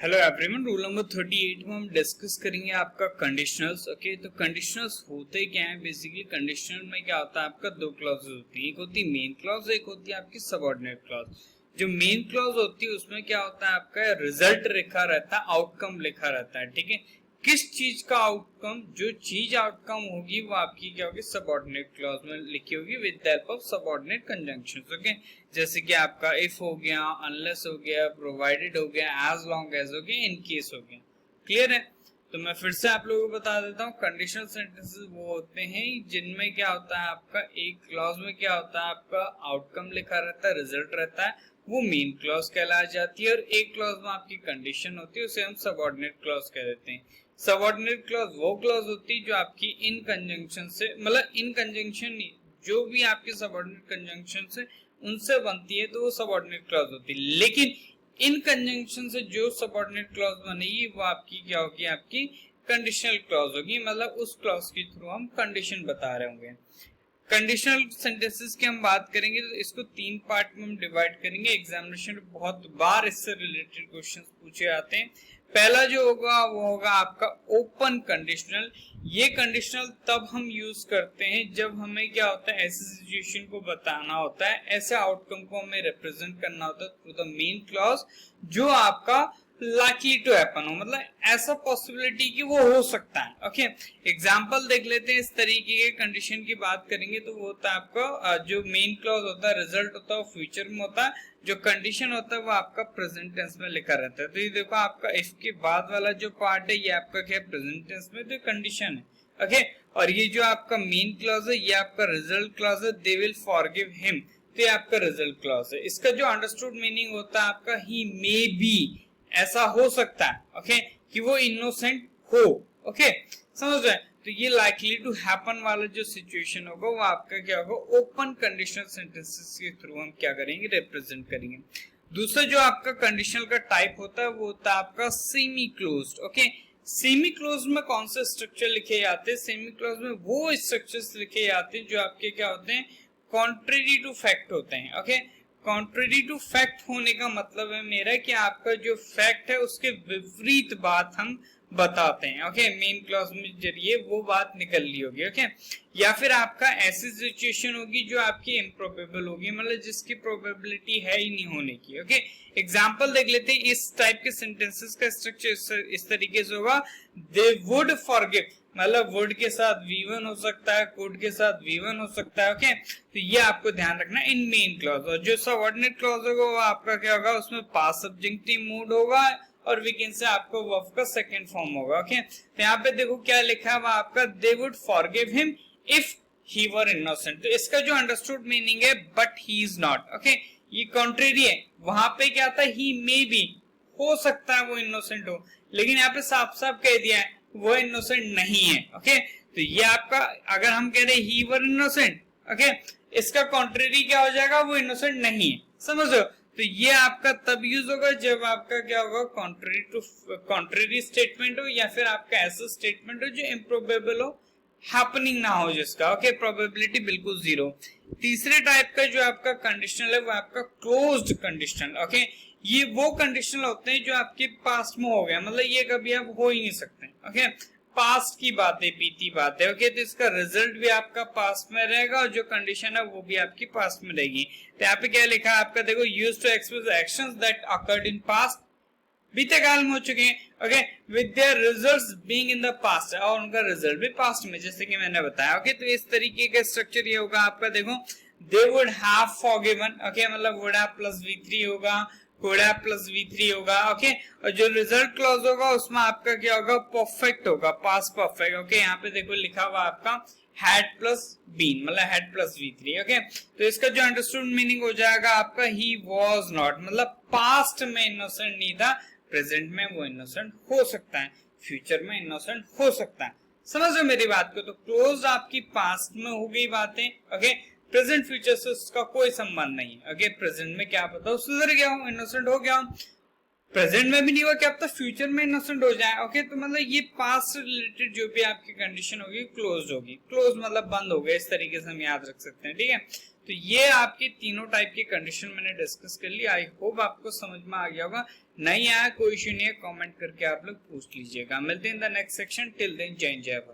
Hello everyone, rule number 38 में हम discuss करेंगे आपका कंडीशनल्स। ओके, तो कंडीशनल्स होते क्या है? बेसिकली कंडीशनल में क्या होता है, आपका दो क्लॉजेस होती है, एक होती है मेन क्लॉज, एक होती है आपकी सबऑर्डिनेट क्लॉज। जो मेन क्लॉज होती है उसमें क्या होता है, आपका रिजल्ट लिखा रहता है, आउटकम लिखा रहता है। ठीक है, किस चीज का आउटकम, जो चीज आउटकम होगी वो आपकी क्या होगी, सबऑर्डिनेट क्लॉज में लिखी होगी with the help of subordinate conjunctions. Okay, जैसे कि आपका इफ हो गया, अनलेस हो गया, प्रोवाइडेड हो गया, एज लॉन्ग एज हो गया, इन केस हो गया। क्लियर है? तो मैं फिर से आप लोगों को बता देता हूँ, कंडीशनल सेंटेंसेस वो होते हैं जिनमें क्या होता है, आपका एक क्लॉज में क्या होता है, आपका आउटकम लिखा रहता है, रिजल्ट रहता है, वो मेन क्लॉज कहलाई जाती है, और एक क्लॉज में आपकी कंडीशन होती है, उसे हम सबऑर्डिनेट क्लॉज कह देते हैं। सबऑर्डिनेट क्लॉज वो क्लॉज होती है जो आपकी इन कंजंक्शन से, मतलब इन कंजंक्शन जो भी आपके सबऑर्डिनेट कंजंक्शन से उनसे बनती है, तो वो सबऑर्डिनेट क्लॉज होती है। लेकिन इन कंजंक्शन से जो सबऑर्डिनेट क्लॉज बनेगी वो आपकी क्या होगी, आपकी कंडीशनल क्लॉज होगी। मतलब उस क्लॉज के थ्रू हम कंडीशन बता रहे होंगे। कंडीशनल सेंटेंसेस की हम बात करेंगे तो इसको तीन पार्ट में हम डिवाइड करेंगे। एग्जामिनेशन में बहुत बार इससे रिलेटेड क्वेश्चंस पूछे जाते हैं। पहला जो होगा वो होगा आपका ओपन कंडीशनल। ये कंडीशनल तब हम यूज करते हैं जब हमें क्या होता है, ऐसी सिचुएशन को बताना होता है, ऐसे आउटकम को हमें रिप्रेजेंट करना होता है थ्रू द मेन क्लॉज, जो आपका लाइकली टू हैपन हो, मतलब ऐसा पॉसिबिलिटी कि वो हो सकता है। ओके, एग्जांपल देख लेते हैं। इस तरीके के कंडीशन की बात करेंगे तो वो होता है आपका जो मेन क्लॉज होता है, रिजल्ट होता है, वो फ्यूचर में होता है, जो कंडीशन होता है वो आपका प्रेजेंट टेंस में लिखा रहता है। तो ये देखो, आपका इफ के बाद वाला जो पार्ट है ये आपका क्या है, प्रेजेंट टेंस में, तो कंडीशन है। ओके, और ये जो आपका मेन क्लॉज है ये आपका रिजल्ट क्लॉज है, दे विल फॉरगिव हिम, तो ये आपका रिजल्ट क्लॉज है। इसका जो अंडरस्टूड मीनिंग होता है आपका, ही मे बी, ऐसा हो सकता है, ओके, कि वो इनोसेंट हो। ओके, समझ रहे हैं? तो ये लाइकली टू हैपन वाला जो सिचुएशन होगा वो आपका क्या होगा, ओपन कंडीशनल सेंटेंसेस के थ्रू हम क्या करेंगे, रिप्रेजेंट करेंगे। दूसरा जो आपका कंडीशनल का टाइप होता है वो होता है आपका semi closed. Okay, semi close में कौन से स्ट्रक्चर लिखे जाते हैं? सेमी क्लोज में वो स्ट्रक्चर्स लिखे जाते हैं जो आपके क्या होते हैं, कॉन्ट्रेरी टू फैक्ट होते हैं। ओके, कॉन्ट्रेरी टू फैक्ट होने का मतलब है मेरा कि आपका जो फैक्ट है उसके विपरीत बात हम बताते हैं। ओके, मेन क्लॉज में जरिए वो बात निकल ली होगी। ओके, या फिर आपका ऐसी सिचुएशन होगी जो आपकी इम्प्रोबेबल होगी, मतलब जिसकी प्रोबेबिलिटी है ही नहीं होने की। ओके, एग्जांपल देख लेते हैं। इस टाइप के सेंटेंसेस का स्ट्रक्चर इस तरीके से होगा, दे वुड फॉरगिव, मतलब वुड के साथ V1 हो सकता है, कुड के साथ V1 हो सकता है। ओके, तो ये आपको ध्यान रखना इन मेन क्लॉज। और जो सबऑर्डिनेट क्लॉज होगा वो आपका क्या होगा, उसमें पास्ट सब्जेक्टिव मूड होगा, और वी कैन से आपका वर्ब का सेकंड फॉर्म होगा। ओके, तो यहाँ पे देखो क्या लिखा है आपका, they would forgive him if he were innocent. तो इसका जो अंडरस्टूड मीनिंग है, but he is not. Okay, ये कॉन्ट्रेरी है। वहां पे क्या था, ही मे बी, हो सकता है वो इनोसेंट हो, लेकिन यहाँ पे साफ साफ कह दिया है वो इनोसेंट नहीं है। ओके, तो ये आपका, अगर हम कह रहे ही वर इनोसेंट, ओके, इसका कॉन्ट्रेरी क्या हो जाएगा, वो इनोसेंट नहीं है। समझ लो? तो ये आपका तब यूज होगा जब आपका क्या होगा, कॉन्ट्रेरी स्टेटमेंट हो, या फिर आपका ऐसा स्टेटमेंट हो जो इम्प्रोबेबल हो, हैपनिंग ना हो जिसका। ओके, प्रोबेबिलिटी बिल्कुल जीरो। तीसरे टाइप का जो आपका कंडीशनल है वो आपका क्लोज्ड कंडीशनल। ओके, ये वो कंडीशनल होते हैं जो आपके पास्ट में हो गया, मतलब ये कभी आप हो ही नहीं सकते। ओके, पास्ट की बात है, बीती बात है। ओके, तो इसका रिजल्ट भी आपका पास्ट में रहेगा और जो कंडीशन है वो भी आपकी पास्ट में रहेगी। तो यहाँ पे क्या लिखा है आपका, देखो, used to express actions that occurred in past, बीते काल में हो चुके हैं। Okay, with their results being in the past, और उनका रिजल्ट भी पास्ट में, जैसे कि मैंने बताया। ओके, तो इस तरीके का स्ट्रक्चर ये होगा आपका। देखो, they would have forgiven, okay, मतलब वुड हैव प्लस V3 होगा, कुड हैव प्लस V3 होगा। ओके, और जो रिजल्ट क्लॉज होगा उसमें आपका क्या होगा, परफेक्ट होगा, पास्ट परफेक्ट। ओके, यहाँ पे देखो लिखा हुआ आपका हैड प्लस बीन, मतलब हैड प्लस V3। ओके, तो इसका जो अंडरस्टूड मीनिंग हो जाएगा आपका, ही वॉज नॉट, मतलब पास्ट में इनोसेंट नहीं था, प्रेजेंट में वो इनोसेंट हो सकता है, फ्यूचर में इनोसेंट हो सकता है। समझ रहे मेरी बात को? तो क्लोज आपकी पास्ट में हो गई बातें। ओके, प्रेजेंट फ्यूचर से उसका कोई संबंध नहीं है। ओके, प्रेजेंट में क्या पता सुधर गया हूं, इनोसेंट हो गया हूं, प्रेजेंट में भी नहीं हुआ, क्या पता फ्यूचर में इनोसेंट हो जाए। ओके, तो मतलब ये पास्ट से रिलेटेड जो भी आपकी कंडीशन होगी क्लोज होगी। क्लोज मतलब बंद हो गया, इस तरीके से हम याद रख सकते हैं। ठीक है, तो ये आपके तीनों टाइप के कंडीशन मैंने डिस्कस कर ली। आई होप आपको समझ में आ गया होगा। नहीं आया कोई इश्यू नहीं है, कमेंट करके आप लोग पूछ लीजिएगा। मिलते हैं in the next section. Till then जय जय भारत।